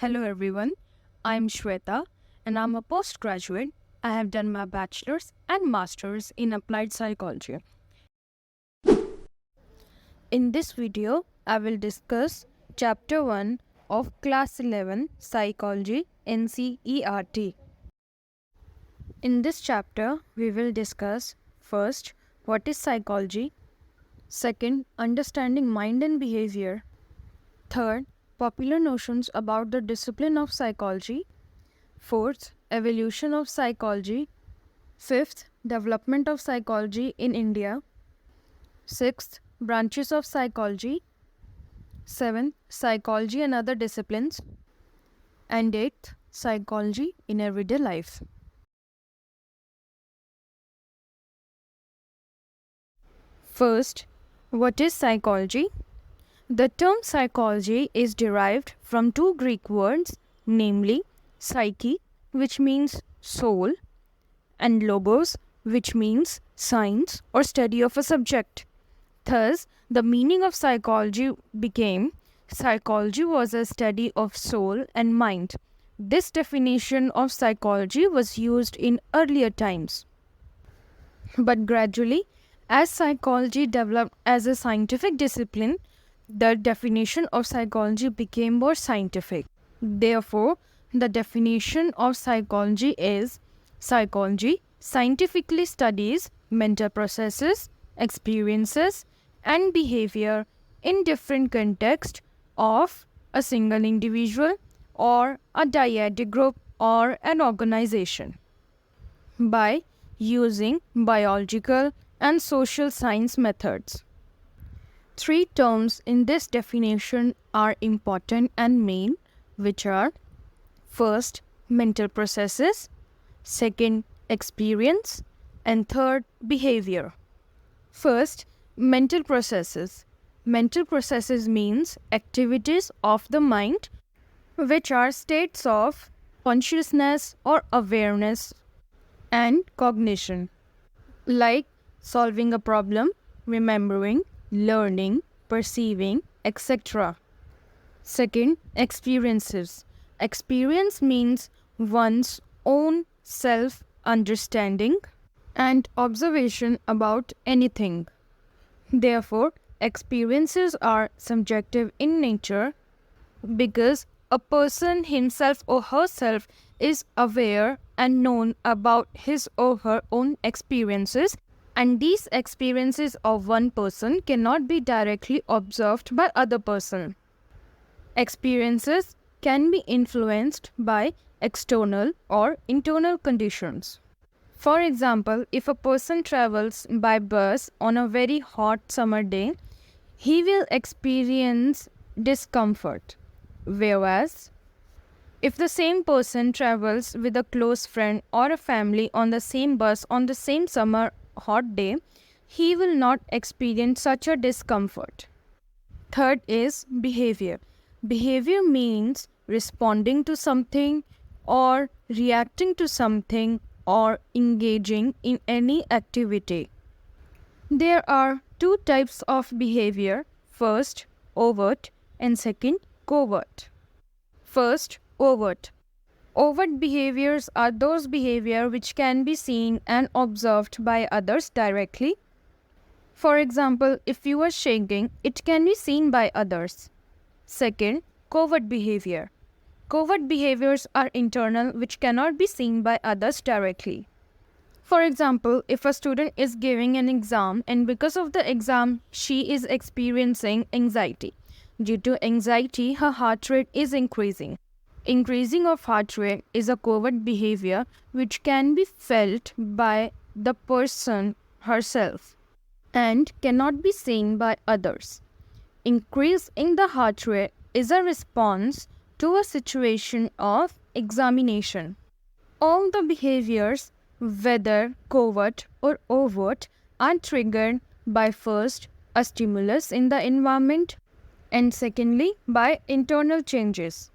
Hello everyone, I'm Shweta and I'm a postgraduate. I have done my bachelor's and master's in applied psychology. In this video, I will discuss chapter 1 of class 11 psychology NCERT. In this chapter, we will discuss first what is psychology, second understanding mind and behavior, third popular notions about the discipline of psychology, fourth, evolution of psychology. Fifth, development of psychology in India. Sixth, branches of psychology. Seventh, psychology and other disciplines. And eighth, psychology in everyday life. First, what is psychology? The term psychology is derived from two Greek words, namely psyche, which means soul, and logos, which means science or study of a subject. Thus, the meaning of psychology became psychology was a study of soul and mind. This definition of psychology was used in earlier times. But gradually, as psychology developed as a scientific discipline, the definition of psychology became more scientific. Therefore, the definition of psychology is psychology scientifically studies mental processes, experiences, and behavior in different contexts of a single individual or a dyadic group or an organization by using biological and social science methods. Three terms in this definition are important and main, which are first, mental processes, second, experience, and third, behavior. First, mental processes. Mental processes means activities of the mind which are states of consciousness or awareness and cognition, like solving a problem, remembering, learning, perceiving, etc. Second, experiences. Experience means one's own self-understanding and observation about anything. Therefore, experiences are subjective in nature because a person himself or herself is aware and known about his or her own experiences, and these experiences of one person cannot be directly observed by other person. Experiences can be influenced by external or internal conditions. For example, if a person travels by bus on a very hot summer day, he will experience discomfort. Whereas, if the same person travels with a close friend or a family on the same bus on the same summer hot day, he will not experience such a discomfort. Third is behavior. Behavior means responding to something or reacting to something or engaging in any activity. There are two types of behavior. First, overt, and second, covert. First, overt. Overt behaviors are those behavior which can be seen and observed by others directly. For example, if you are shaking, it can be seen by others. Second, covert behavior. Covert behaviors are internal which cannot be seen by others directly. For example, if a student is giving an exam and because of the exam she is experiencing anxiety. Due to anxiety, her heart rate is increasing. Increasing of heart rate is a covert behavior which can be felt by the person herself and cannot be seen by others. Increase in the heart rate is a response to a situation of examination. All the behaviors, whether covert or overt, are triggered by first, a stimulus in the environment, and secondly, by internal changes.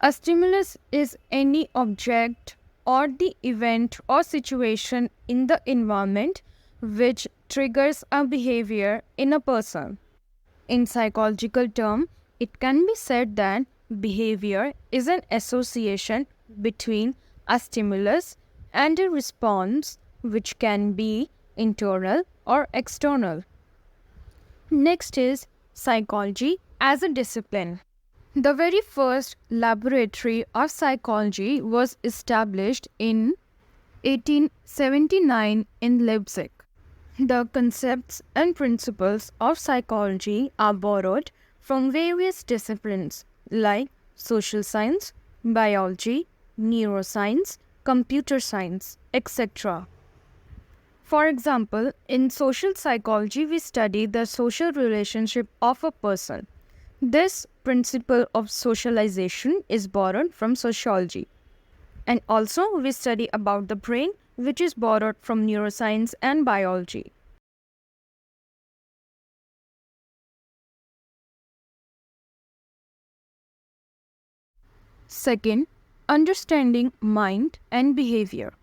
A stimulus is any object or the event or situation in the environment which triggers a behavior in a person. In psychological term, it can be said that behavior is an association between a stimulus and a response which can be internal or external. Next is psychology as a discipline. The very first laboratory of psychology was established in 1879 in Leipzig. The concepts and principles of psychology are borrowed from various disciplines like social science, biology, neuroscience, computer science, etc. For example, in social psychology, we study the social relationship of a person. This principle of socialization is borrowed from sociology. And also, we study about the brain, which is borrowed from neuroscience and biology. Second, understanding mind and behavior.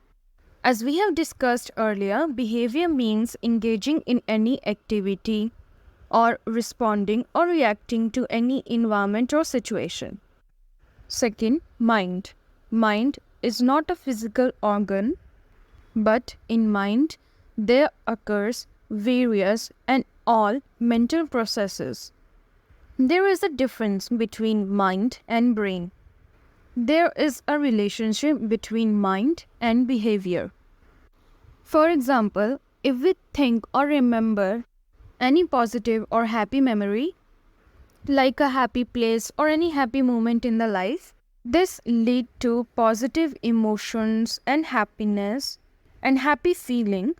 As we have discussed earlier, behavior means engaging in any activity or responding or reacting to any environment or situation. Second, mind. Mind is not a physical organ, but in mind there occurs various and all mental processes. There is a difference between mind and brain. There is a relationship between mind and behavior. For example, if we think or remember any positive or happy memory, like a happy place or any happy moment in the life, this lead to positive emotions and happiness and happy feeling.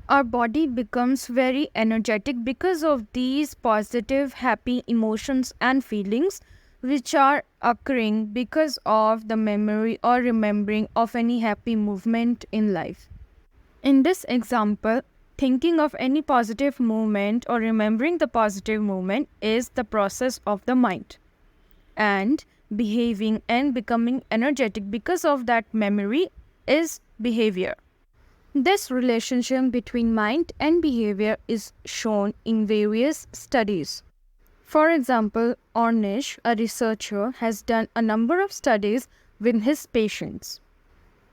Our body becomes very energetic because of these positive happy emotions and feelings which are occurring because of the memory or remembering of any happy movement in life. In this example, thinking of any positive moment or remembering the positive moment is the process of the mind, and behaving and becoming energetic because of that memory is behavior. This relationship between mind and behavior is shown in various studies. For example, Ornish, a researcher, has done a number of studies with his patients.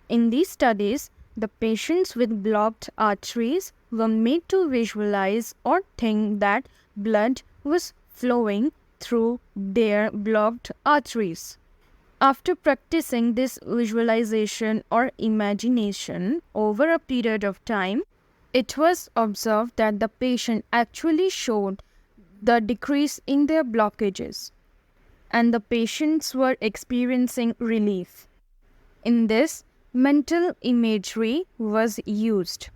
In these studies, the patients with blocked arteries were made to visualize or think that blood was flowing through their blocked arteries. After practicing this visualization or imagination over a period of time, it was observed that the patient actually showed the decrease in their blockages, and the patients were experiencing relief. In this, mental imagery was used.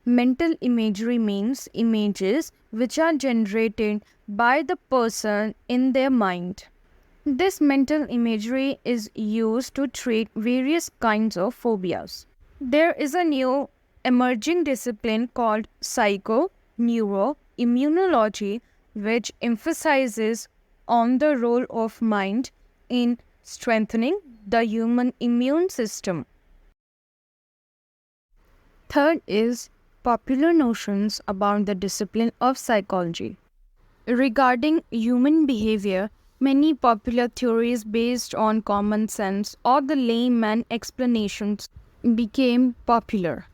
Mental imagery means images which are generated by the person in their mind. This mental imagery is used to treat various kinds of phobias. There is a new emerging discipline called psycho-neuro-immunology, which emphasizes on the role of mind in strengthening the human immune system. Third is popular notions about the discipline of psychology. Regarding human behavior, many popular theories based on common sense or the layman explanations became popular.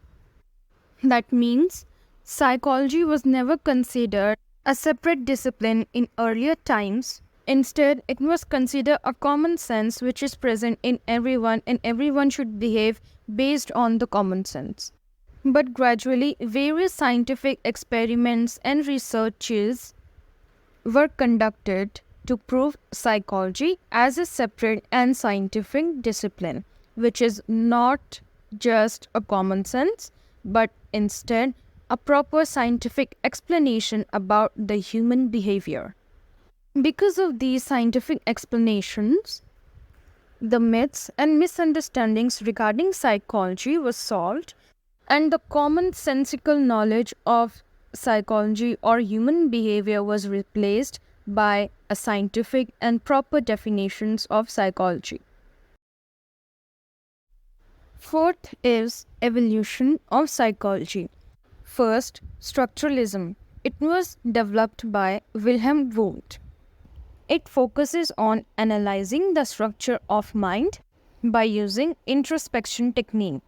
That means psychology was never considered a separate discipline in earlier times. Instead, it was considered a common sense which is present in everyone, and everyone should behave based on the common sense. But gradually, various scientific experiments and researches were conducted to prove psychology as a separate and scientific discipline, which is not just a common sense, but instead a proper scientific explanation about the human behavior. Because of these scientific explanations, the myths and misunderstandings regarding psychology were solved, and the commonsensical knowledge of psychology or human behavior was replaced by a scientific and proper definitions of psychology. Fourth is evolution of psychology. First, structuralism. It was developed by Wilhelm Wundt. It focuses on analyzing the structure of mind by using introspection technique.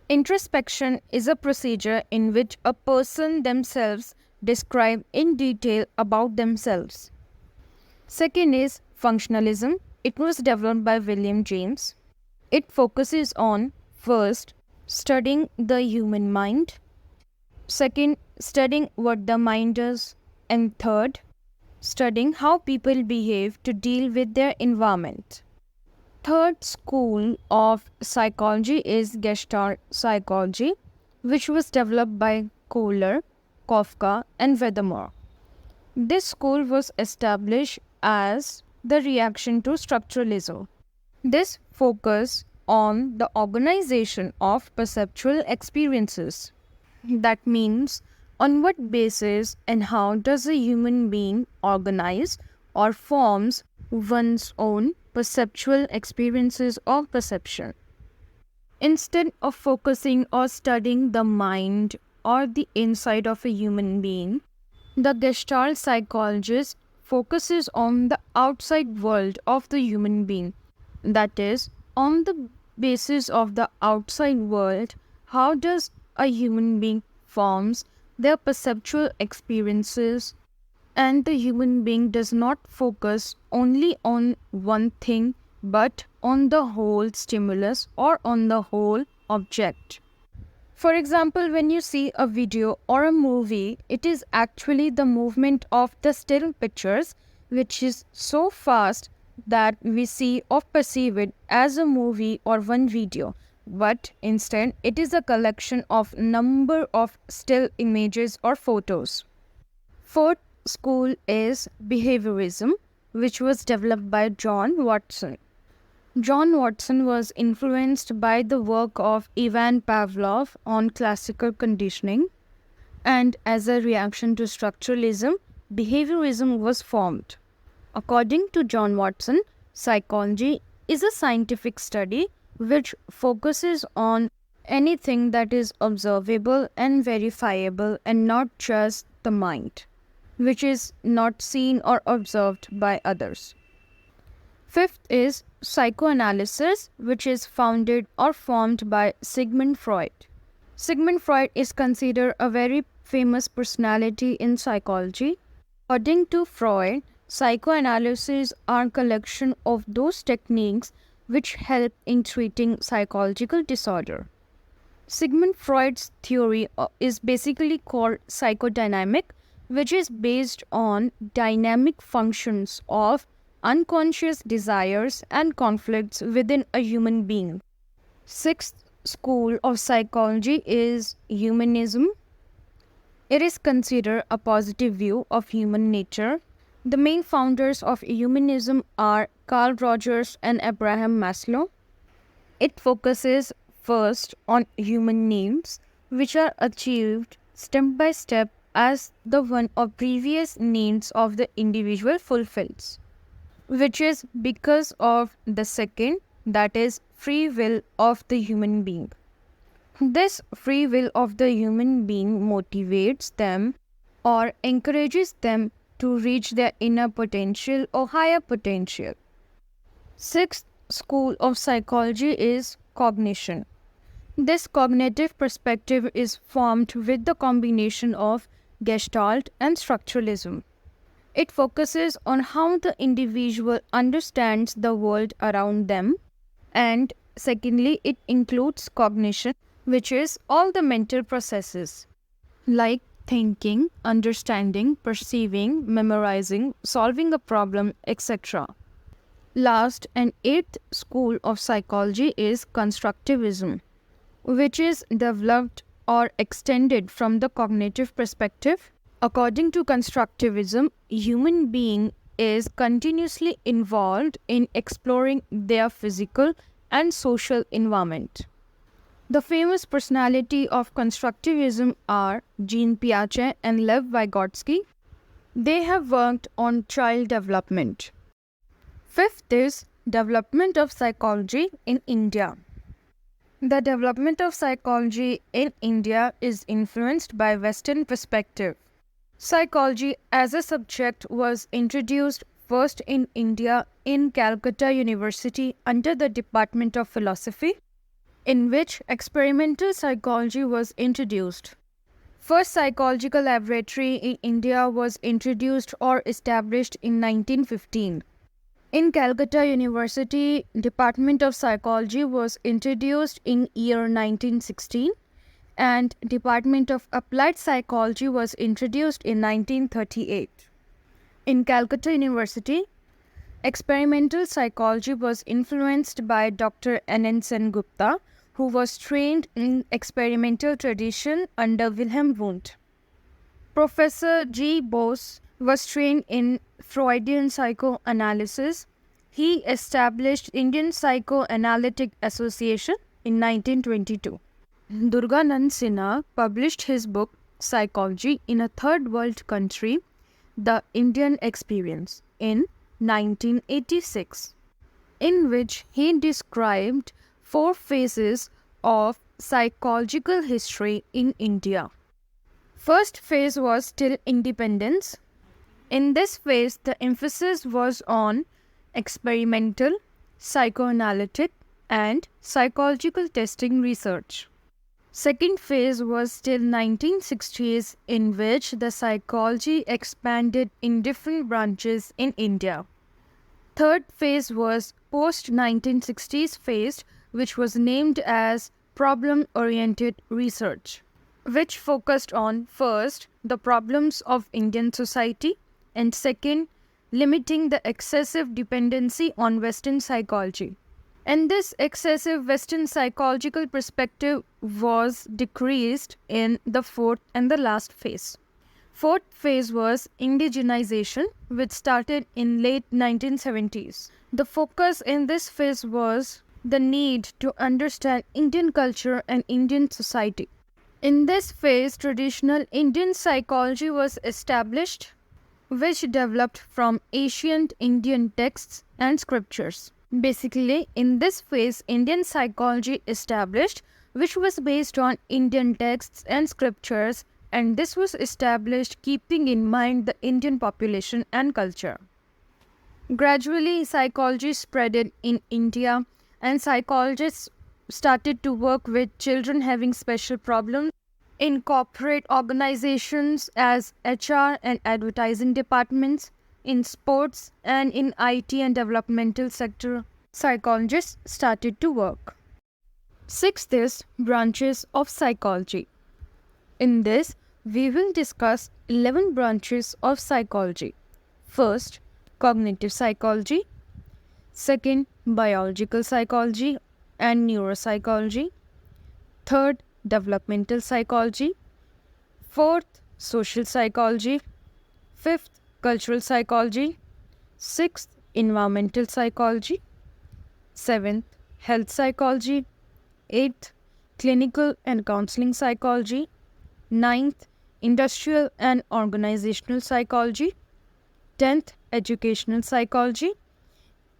Introspection is a procedure in which a person themselves describe in detail about themselves. Second is functionalism. It was developed by William James. It focuses on, first, studying the human mind. Second, studying what the mind does. And third, studying how people behave to deal with their environment. Third school of psychology is Gestalt psychology, which was developed by Kohler, Kafka, and Weddermore. This school was established as the reaction to structuralism. This focus on the organization of perceptual experiences. That means on what basis and how does a human being organize or forms one's own perceptual experiences of perception. Instead of focusing or studying the mind or the inside of a human being, the Gestalt psychologist focuses on the outside world of the human being. That is, on the basis of the outside world, how does a human being forms their perceptual experiences, and the human being does not focus only on one thing but on the whole stimulus or on the whole object. For example, when you see a video or a movie, it is actually the movement of the still pictures which is so fast that we see or perceive it as a movie or one video, but instead it is a collection of number of still images or photos. Fourth school is behaviorism, which was developed by John Watson. John Watson was influenced by the work of Ivan Pavlov on classical conditioning, and as a reaction to structuralism, behaviorism was formed. According to John Watson, psychology is a scientific study which focuses on anything that is observable and verifiable and not just the mind, which is not seen or observed by others. Fifth is psychoanalysis, which is founded or formed by Sigmund Freud. Sigmund Freud is considered a very famous personality in psychology. According to Freud, psychoanalysis are a collection of those techniques which help in treating psychological disorder. Sigmund Freud's theory is basically called psychodynamic, which is based on dynamic functions of unconscious desires and conflicts within a human being. Sixth school of psychology is humanism. It is considered a positive view of human nature. The main founders of humanism are Carl Rogers and Abraham Maslow. It focuses first on human needs, which are achieved step by step as the one of previous needs of the individual fulfills, which is because of the second, that is free will of the human being. This free will of the human being motivates them or encourages them to reach their inner potential or higher potential. Sixth school of psychology is cognition. This cognitive perspective is formed with the combination of Gestalt and structuralism. It focuses on how the individual understands the world around them, and secondly, it includes cognition, which is all the mental processes like thinking, understanding, perceiving, memorizing, solving a problem, etc. Last and eighth school of psychology is constructivism, which is developed or extended from the cognitive perspective. According to constructivism, human being is continuously involved in exploring their physical and social environment. The famous personality of constructivism are Jean Piaget and Lev Vygotsky. They have worked on child development. Fifth is development of psychology in India. The development of psychology in India is influenced by Western perspective. Psychology as a subject was introduced first in India in Calcutta University under the Department of Philosophy, in which experimental psychology was introduced. First psychological laboratory in India was introduced or established in 1915. In Calcutta University, Department of Psychology was introduced in year 1916 and Department of Applied Psychology was introduced in 1938. In Calcutta University, experimental psychology was influenced by Dr. N.N. Gupta, who was trained in experimental tradition under Wilhelm Wundt. Professor G. Bose was trained in Freudian psychoanalysis. He established Indian Psychoanalytic Association in 1922. Durganand Sinha published his book Psychology in a Third World Country, The Indian Experience in 1986, in which he described 4 phases of psychological history in India. First phase was till independence. In this phase, the emphasis was on experimental, psychoanalytic, and psychological testing research. Second phase was till 1960s, in which the psychology expanded in different branches in India. Third phase was post-1960s phase, which was named as problem-oriented research, which focused on first, the problems of Indian society, and second, limiting the excessive dependency on Western psychology. And this excessive Western psychological perspective was decreased in the fourth and the last phase. Fourth phase was indigenization, which started in late 1970s. The focus in this phase was the need to understand Indian culture and Indian society. In this phase, traditional Indian psychology was established, which developed from ancient Indian texts and scriptures. Basically, in this phase, Indian psychology established, which was based on Indian texts and scriptures, and this was established keeping in mind the Indian population and culture. Gradually, psychology spread in India, and psychologists started to work with children having special problems in corporate organizations as HR and advertising departments, in sports, and in IT and developmental sector. Psychologists started to work. Sixth is branches of psychology. In this, we will discuss 11 branches of psychology. First, cognitive psychology. Second, biological psychology and neuropsychology. Third, developmental psychology. Fourth, social psychology. Fifth, cultural psychology. Sixth, environmental psychology. Seventh, health psychology. Eighth, clinical and counseling psychology. Ninth, industrial and organizational psychology. 10th, educational psychology.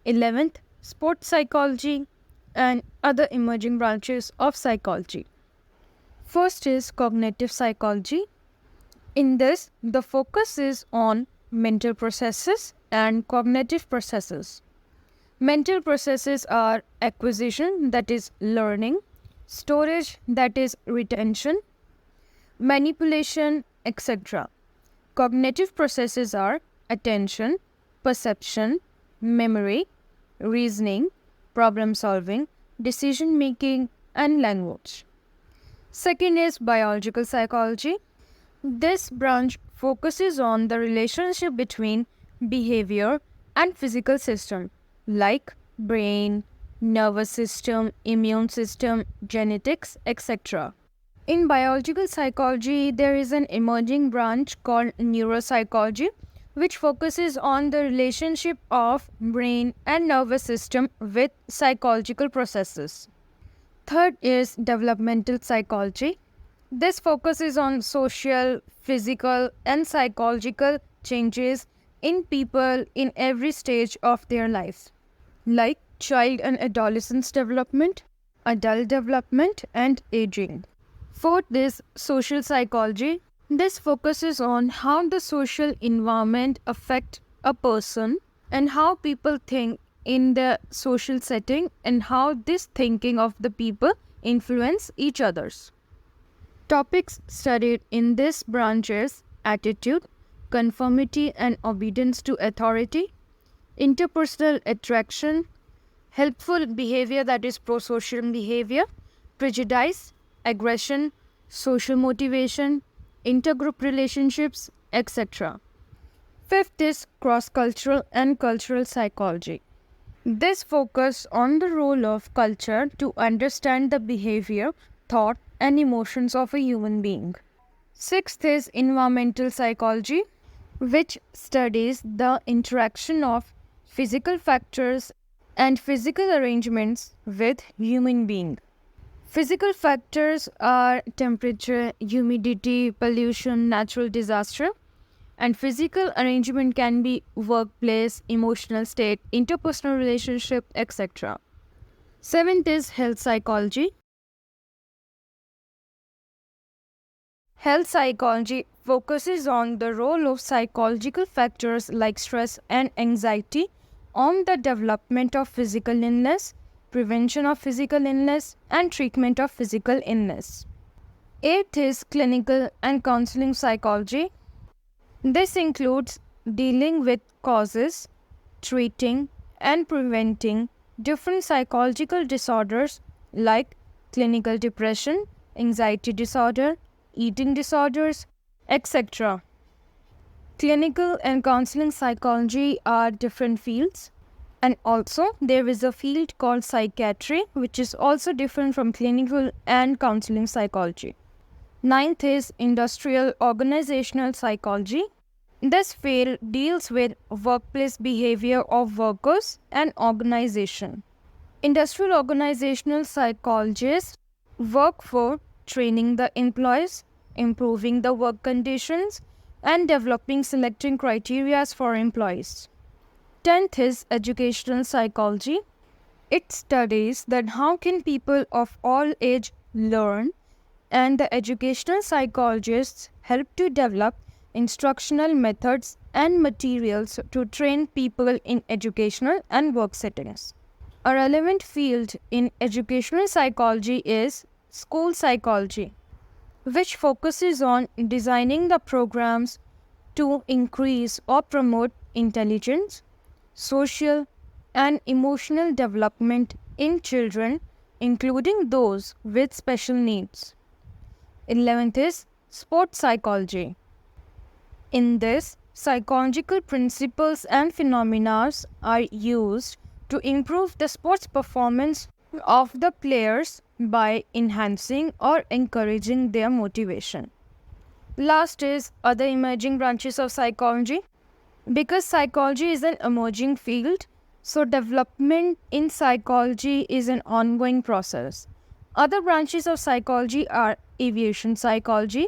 11th, sports psychology, and other emerging branches of psychology. First is cognitive psychology. In this, the focus is on mental processes and cognitive processes. Mental processes are acquisition, that is learning, storage, that is retention, manipulation, etc. Cognitive processes are attention, perception, memory, reasoning, problem solving, decision making, and language. Second is biological psychology. This branch focuses on the relationship between behavior and physical system like brain, nervous system, immune system, genetics, etc. In biological psychology, there is an emerging branch called neuropsychology, which focuses on the relationship of brain and nervous system with psychological processes. Third is developmental psychology. This focuses on social, physical, and psychological changes in people in every stage of their lives, like child and adolescence development, adult development, and aging. Fourth is social psychology. This focuses on how the social environment affects a person and how people think in the social setting and how this thinking of the people influence each others. Topics studied in this branch is attitude, conformity and obedience to authority, interpersonal attraction, helpful behavior that is pro-social behavior, prejudice, aggression, social motivation, intergroup relationships, etc. Fifth is cross-cultural and cultural psychology. This focuses on the role of culture to understand the behavior, thought, and emotions of a human being. Sixth is environmental psychology, which studies the interaction of physical factors and physical arrangements with human being. Physical factors are temperature, humidity, pollution, natural disaster, and physical arrangement can be workplace, emotional state, interpersonal relationship, etc. Seventh is health psychology. Health psychology focuses on the role of psychological factors like stress and anxiety on the development of physical illness, prevention of physical illness, and treatment of physical illness. Eighth is clinical and counseling psychology. This includes dealing with causes, treating, and preventing different psychological disorders like clinical depression, anxiety disorder, eating disorders, etc. Clinical and counseling psychology are different fields, and also there is a field called psychiatry, which is also different from clinical and counseling psychology. Ninth is industrial organizational psychology. This field deals with workplace behavior of workers and organization. Industrial organizational psychologists work for training the employees, improving the work conditions, and developing selecting criteria for employees. 10th is educational psychology. It studies that how can people of all age learn, and the educational psychologists help to develop instructional methods and materials to train people in educational and work settings. A relevant field in educational psychology is school psychology, which focuses on designing the programs to increase or promote intelligence, social, and emotional development in children, including those with special needs. 11th is sports psychology. In this, psychological principles and phenomena are used to improve the sports performance of the players by enhancing or encouraging their motivation. Last is other emerging branches of psychology. Because psychology is an emerging field, so development in psychology is an ongoing process. Other branches of psychology are aviation psychology,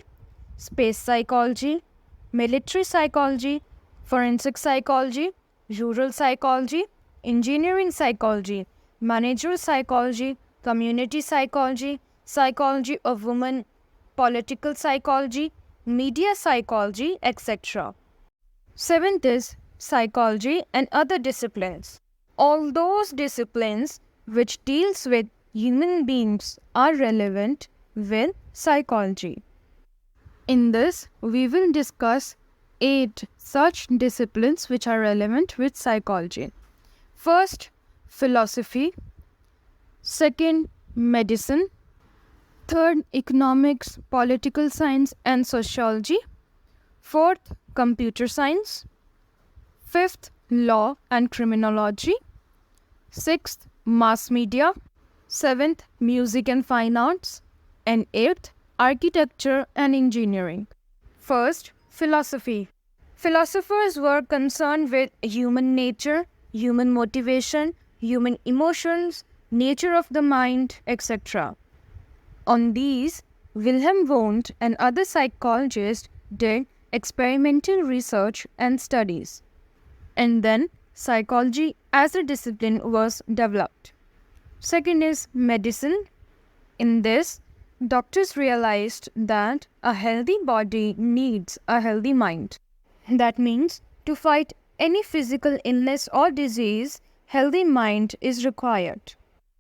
space psychology, military psychology, forensic psychology, rural psychology, engineering psychology, managerial psychology, community psychology, psychology of women, political psychology, media psychology, etc. 7th is psychology and other disciplines. All those disciplines which deals with human beings are relevant with psychology. In this, we will discuss 8 such disciplines which are relevant with psychology. First, philosophy. Second, medicine. Third, economics, political science and sociology. Fourth, computer science. Fifth, law and criminology. Sixth, mass media. Seventh, music and fine arts. And eighth, architecture and engineering. First, philosophy. Philosophers were concerned with human nature, human motivation, human emotions, nature of the mind, etc. On these, Wilhelm Wundt and other psychologists did experimental research and studies. And then, psychology as a discipline was developed. Second is medicine. In this, doctors realized that a healthy body needs a healthy mind. That means to fight any physical illness or disease, healthy mind is required.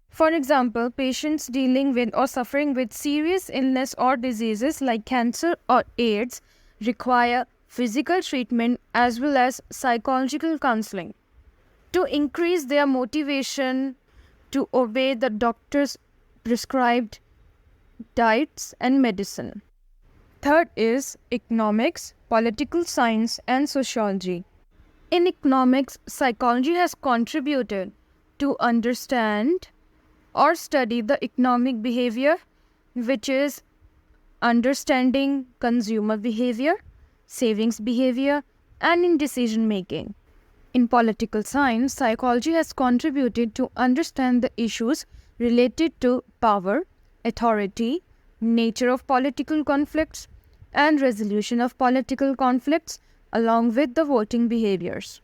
For example, patients dealing with or suffering with serious illness or diseases like cancer or AIDS require physical treatment as well as psychological counseling to increase their motivation to obey the doctor's prescribed diets and medicine. Third is economics, political science, and sociology. In economics, psychology has contributed to understand or study the economic behavior, which is understanding consumer behavior, savings behavior, and in decision making. In political science, psychology has contributed to understand the issues related to power, authority, nature of political conflicts, and resolution of political conflicts, along with the voting behaviors.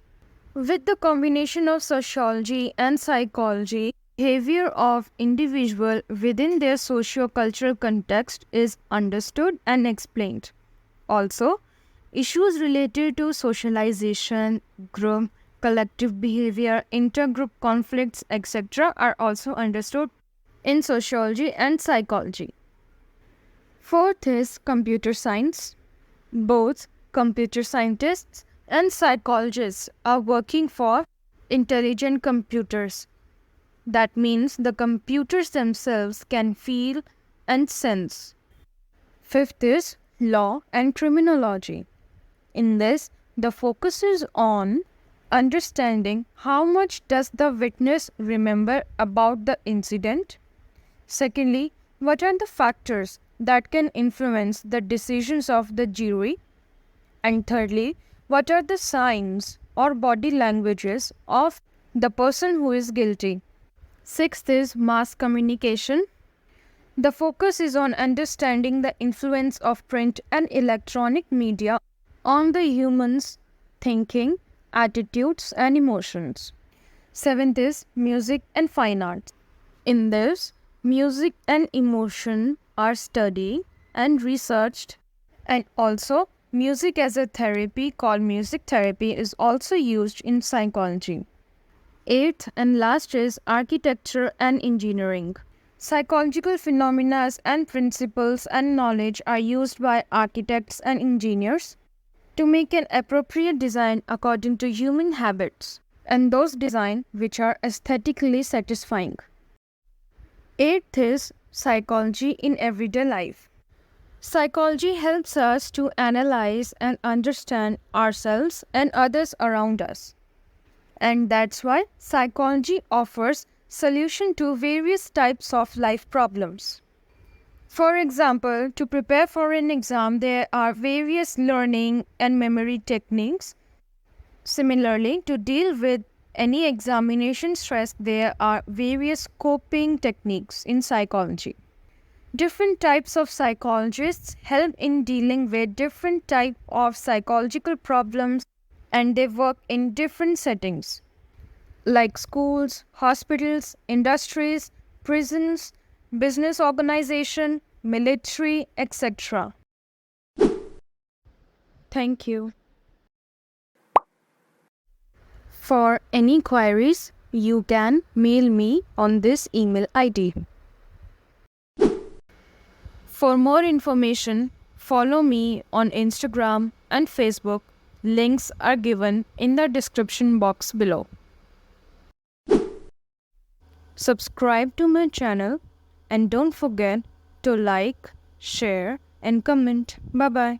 With the combination of sociology and psychology, behavior of individual within their socio-cultural context is understood and explained. Also, issues related to socialization, group, collective behavior, intergroup conflicts, etc. are also understood in sociology and psychology. Fourth is computer science. Both computer scientists and psychologists are working for intelligent computers. That means the computers themselves can feel and sense. Fifth is law and criminology. In this, the focus is on understanding how much does the witness remember about the incident. Secondly, what are the factors that can influence the decisions of the jury? And thirdly, what are the signs or body languages of the person who is guilty? Sixth is mass communication. The focus is on understanding the influence of print and electronic media on the human's thinking, attitudes, and emotions. Seventh is music and fine arts. In this, music and emotion are studied and researched, and also music as a therapy called music therapy is also used in psychology. Eighth and last is architecture and engineering. Psychological phenomena and principles and knowledge are used by architects and engineers to make an appropriate design according to human habits and those designs which are aesthetically satisfying. Eighth is psychology in everyday life. Psychology helps us to analyze and understand ourselves and others around us. And that's why psychology offers solution to various types of life problems. For example, to prepare for an exam, there are various learning and memory techniques. Similarly, to deal with any examination stress, there are various coping techniques in psychology. Different types of psychologists help in dealing with different types of psychological problems, and they work in different settings like schools, hospitals, industries, prisons, business organization, military, etc. Thank you. For any queries, you can mail me on this email ID. For more information, follow me on Instagram and Facebook. Links are given in the description box below. Subscribe to my channel and don't forget to like, share and comment. Bye bye.